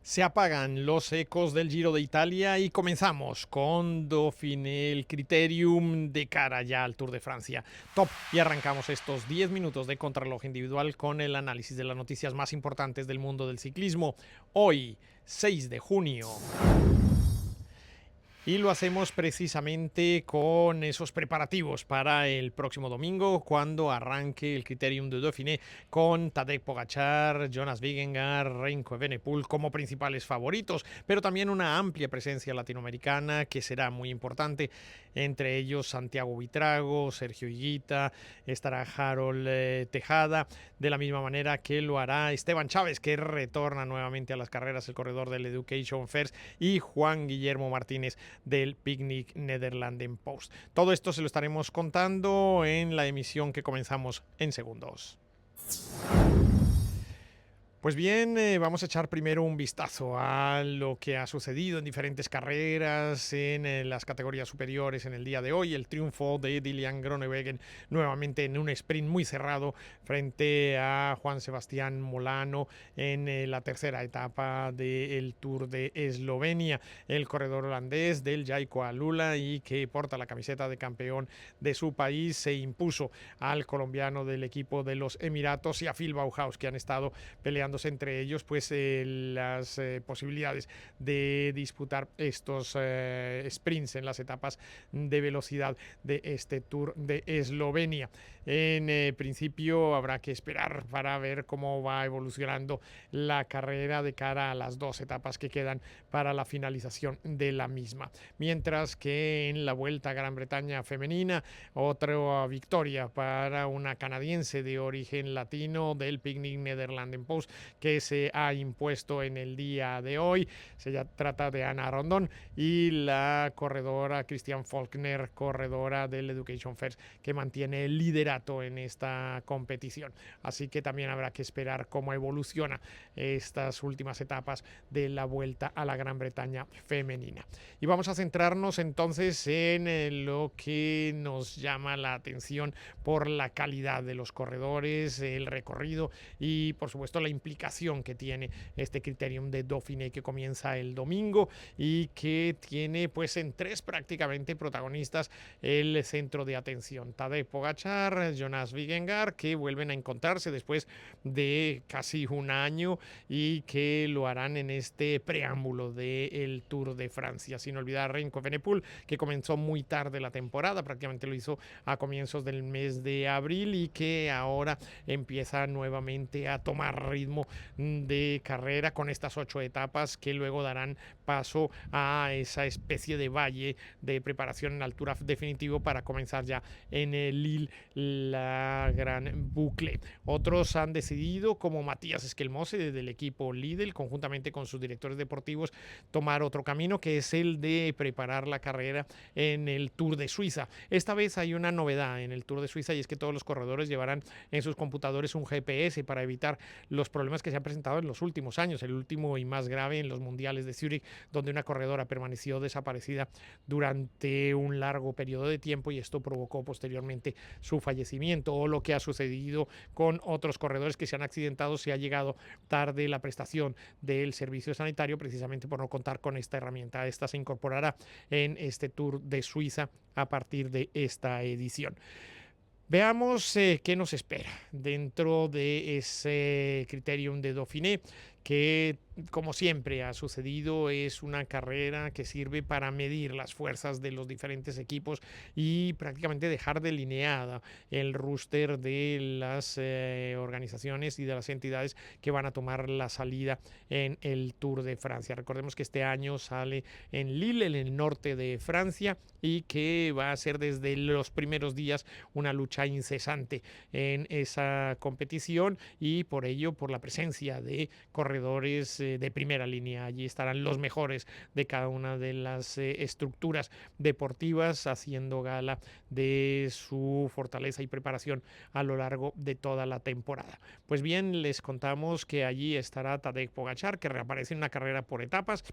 Se apagan los ecos del Giro de Italia y comenzamos con Dauphiné, el Criterium de cara ya al Tour de Francia. Top, y arrancamos estos 10 minutos de contrarreloj individual con el análisis de las noticias más importantes del mundo del ciclismo. Hoy, 6 de junio. Y lo hacemos precisamente con esos preparativos para el próximo domingo, cuando arranque el Criterium de Dauphiné con Tadej Pogačar, Jonas Vingegaard, Remco Evenepoel como principales favoritos, pero también una amplia presencia latinoamericana que será muy importante, entre ellos Santiago Buitrago, Sergio Higuita, estará Harold Tejada, de la misma manera que lo hará Esteban Chávez, que retorna nuevamente a las carreras, el corredor del Education First, y Juan Guillermo Martínez del Picnic Nederlanden Post. Todo esto se lo estaremos contando en la emisión que comenzamos en segundos. Pues bien, vamos a echar primero un vistazo a lo que ha sucedido en diferentes carreras en las categorías superiores en el día de hoy. El triunfo de Dylan Groenewegen nuevamente en un sprint muy cerrado frente a Juan Sebastián Molano en la tercera etapa del Tour de Eslovenia. El corredor holandés del Jayco Alula y que porta la camiseta de campeón de su país se impuso al colombiano del equipo de los Emiratos y a Phil Bauhaus, que han estado peleando entre ellos pues las posibilidades de disputar estos sprints en las etapas de velocidad de este Tour de Eslovenia. En principio habrá que esperar para ver cómo va evolucionando la carrera de cara a las dos etapas que quedan para la finalización de la misma. Mientras que en la Vuelta a Gran Bretaña femenina, otra victoria para una canadiense de origen latino del Picnic Nederlanden Post, que se ha impuesto en el día de hoy. Se trata de Ana Rondón y la corredora Christian Faulkner, corredora del Education First, que mantiene el liderato en esta competición. Así que también habrá que esperar cómo evoluciona estas últimas etapas de la Vuelta a la Gran Bretaña femenina. Y vamos a centrarnos entonces en lo que nos llama la atención por la calidad de los corredores, el recorrido y por supuesto la implicación que tiene este Criterium de Dauphiné, que comienza el domingo y que tiene pues en tres prácticamente protagonistas el centro de atención: Tadej Pogačar, Jonas Vingegaard, que vuelven a encontrarse después de casi un año y que lo harán en este preámbulo del Tour de Francia. Sin olvidar a Remco Evenepoel, que comenzó muy tarde la temporada, prácticamente lo hizo a comienzos del mes de abril y que ahora empieza nuevamente a tomar ritmo de carrera con estas 8 etapas que luego darán paso a esa especie de valle de preparación en altura definitivo para comenzar ya en el Lille la gran bucle. Otros han decidido, como Matías Esquelmose del equipo Lidl, conjuntamente con sus directores deportivos, tomar otro camino, que es el de preparar la carrera en el Tour de Suiza. Esta vez hay una novedad en el Tour de Suiza, y es que todos los corredores llevarán en sus computadores un GPS para evitar los problemas que se han presentado en los últimos años. El último y más grave en los mundiales de Zúrich, donde una corredora permaneció desaparecida durante un largo periodo de tiempo y esto provocó posteriormente su fallecimiento, o lo que ha sucedido con otros corredores que se han accidentado si ha llegado tarde la prestación del servicio sanitario, precisamente por no contar con esta herramienta. Esta se incorporará en este Tour de Suiza a partir de esta edición. Veamos qué nos espera dentro de ese Criterium de Dauphiné, que como siempre ha sucedido es una carrera que sirve para medir las fuerzas de los diferentes equipos y prácticamente dejar delineada el roster de las organizaciones y de las entidades que van a tomar la salida en el Tour de Francia. Recordemos que este año sale en Lille, en el norte de Francia, y que va a ser desde los primeros días una lucha incesante en esa competición, y por ello, por la presencia de corredores de primera línea. Allí estarán los mejores de cada una de las estructuras deportivas, haciendo gala de su fortaleza y preparación a lo largo de toda la temporada. Pues bien, les contamos que allí estará Tadej Pogačar, que reaparece en una carrera por etapas,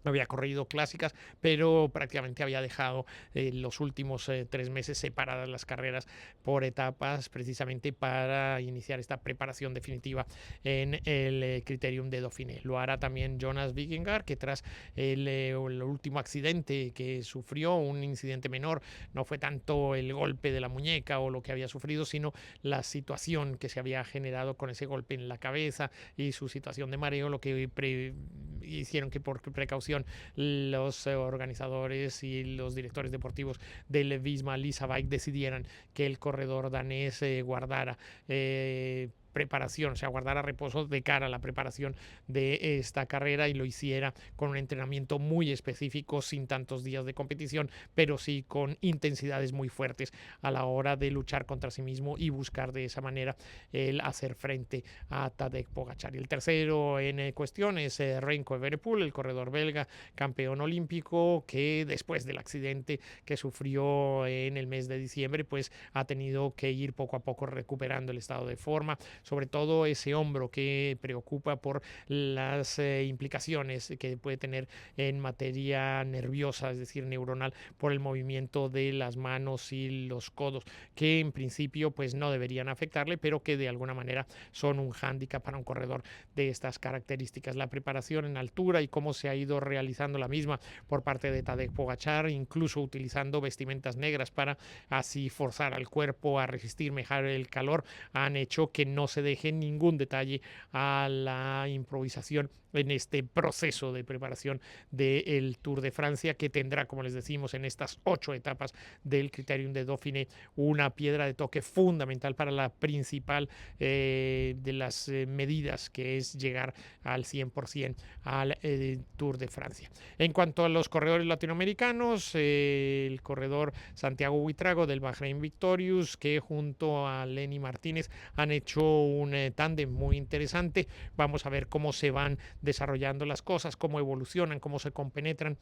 había corrido clásicas, pero prácticamente había dejado los últimos 3 meses separadas las carreras por etapas, precisamente para iniciar esta preparación definitiva en el Criterium de Dauphiné. Lo hará también Jonas Vingegaard, que tras el último accidente que sufrió, un incidente menor, no fue tanto el golpe de la muñeca o lo que había sufrido, sino la situación que se había generado con ese golpe en la cabeza y su situación de mareo, lo que hicieron que por precaución los organizadores y los directores deportivos del Visma Lease Bike decidieran que el corredor danés guardara preparación, o sea, guardara reposo de cara a la preparación de esta carrera y lo hiciera con un entrenamiento muy específico, sin tantos días de competición, pero sí con intensidades muy fuertes a la hora de luchar contra sí mismo y buscar de esa manera el hacer frente a Tadej Pogačar. Y el tercero en cuestión es Remco Evenepoel, el corredor belga, campeón olímpico, que después del accidente que sufrió en el mes de diciembre, pues ha tenido que ir poco a poco recuperando el estado de forma, sobre todo ese hombro que preocupa por las implicaciones que puede tener en materia nerviosa, es decir, neuronal, por el movimiento de las manos y los codos, que en principio pues no deberían afectarle, pero que de alguna manera son un hándicap para un corredor de estas características. La preparación en altura y cómo se ha ido realizando la misma por parte de Tadej Pogačar, incluso utilizando vestimentas negras para así forzar al cuerpo a resistir mejor el calor, han hecho que no se deje ningún detalle a la improvisación en este proceso de preparación del Tour de Francia, que tendrá, como les decimos, en estas 8 etapas del Criterium de Dauphiné, una piedra de toque fundamental para la principal de las medidas, que es llegar al 100% al Tour de Francia. En cuanto a los corredores latinoamericanos, el corredor Santiago Buitrago del Bahrein Victorious, que junto a Lenny Martínez han hecho un tándem muy interesante. Vamos a ver cómo se van desarrollando las cosas, cómo evolucionan, cómo se compenetran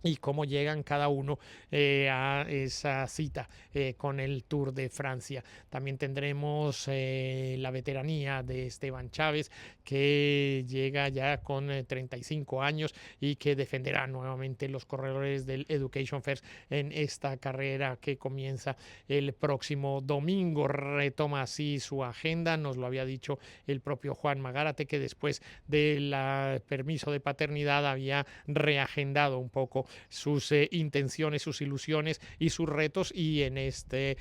y cómo llegan cada uno a esa cita con el Tour de Francia. También tendremos la veteranía de Esteban Chávez, que llega ya con 35 años y que defenderá nuevamente los corredores del Education First en esta carrera que comienza el próximo domingo. Retoma así su agenda, nos lo había dicho el propio Juan Magárate, que después del permiso de paternidad había reagendado un poco sus intenciones, sus ilusiones y sus retos, y en este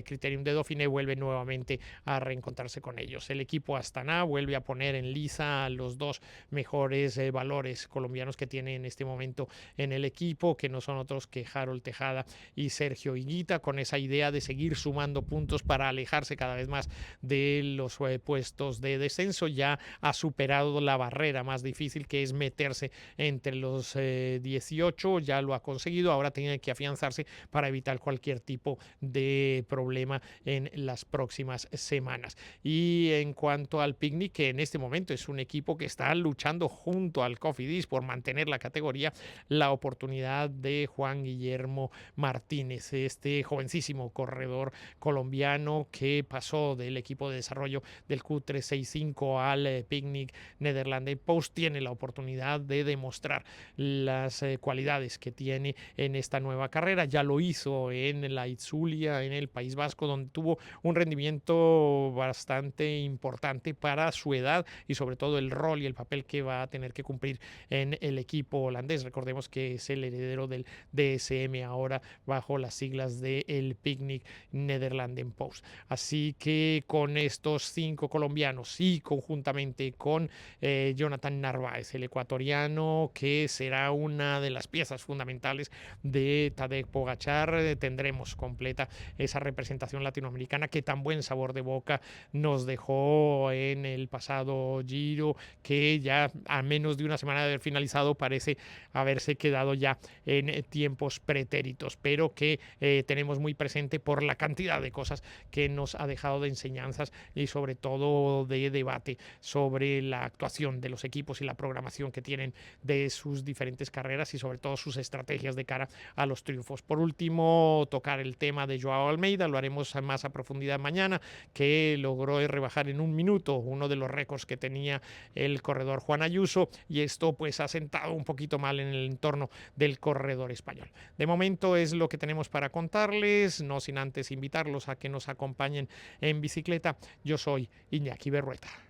Criterium de Dauphiné vuelve nuevamente a reencontrarse con ellos. El equipo Astana vuelve a poner en liza a los dos mejores valores colombianos que tiene en este momento en el equipo, que no son otros que Harold Tejada y Sergio Higuita, con esa idea de seguir sumando puntos para alejarse cada vez más de los puestos de descenso. Ya ha superado la barrera más difícil, que es meterse entre los 18, ya lo ha conseguido, ahora tiene que afianzarse para evitar cualquier tipo de problema en las próximas semanas. Y en cuanto al Picnic, que en este momento es un equipo que está luchando junto al Cofidis por mantener la categoría, la oportunidad de Juan Guillermo Martínez, este jovencísimo corredor colombiano que pasó del equipo de desarrollo del Q365 al Picnic Nederlanden Post, tiene la oportunidad de demostrar las cualidades que tiene en esta nueva carrera. Ya lo hizo en la Itzulia, en el País Vasco, donde tuvo un rendimiento bastante importante para su edad y sobre todo el rol y el papel que va a tener que cumplir en el equipo holandés. Recordemos que es el heredero del DSM, ahora bajo las siglas del Picnic Nederlanden Post. Así que con estos 5 colombianos y conjuntamente con Jonathan Narváez, el ecuatoriano, que será una de las piezas fundamentales de Tadej Pogačar, tendremos completa esa representación latinoamericana que tan buen sabor de boca nos dejó en el pasado Giro, que ya a menos de una semana de haber finalizado parece haberse quedado ya en tiempos pretéritos, pero que tenemos muy presente por la cantidad de cosas que nos ha dejado, de enseñanzas y sobre todo de debate sobre la actuación de los equipos y la programación que tienen de sus diferentes carreras, y sobre todo todas sus estrategias de cara a los triunfos. Por último, tocar el tema de Joao Almeida, lo haremos más a profundidad mañana, que logró rebajar en 1 minuto uno de los récords que tenía el corredor Juan Ayuso, y esto pues ha sentado un poquito mal en el entorno del corredor español. De momento es lo que tenemos para contarles, no sin antes invitarlos a que nos acompañen en bicicleta. Yo soy Iñaki Berrueta.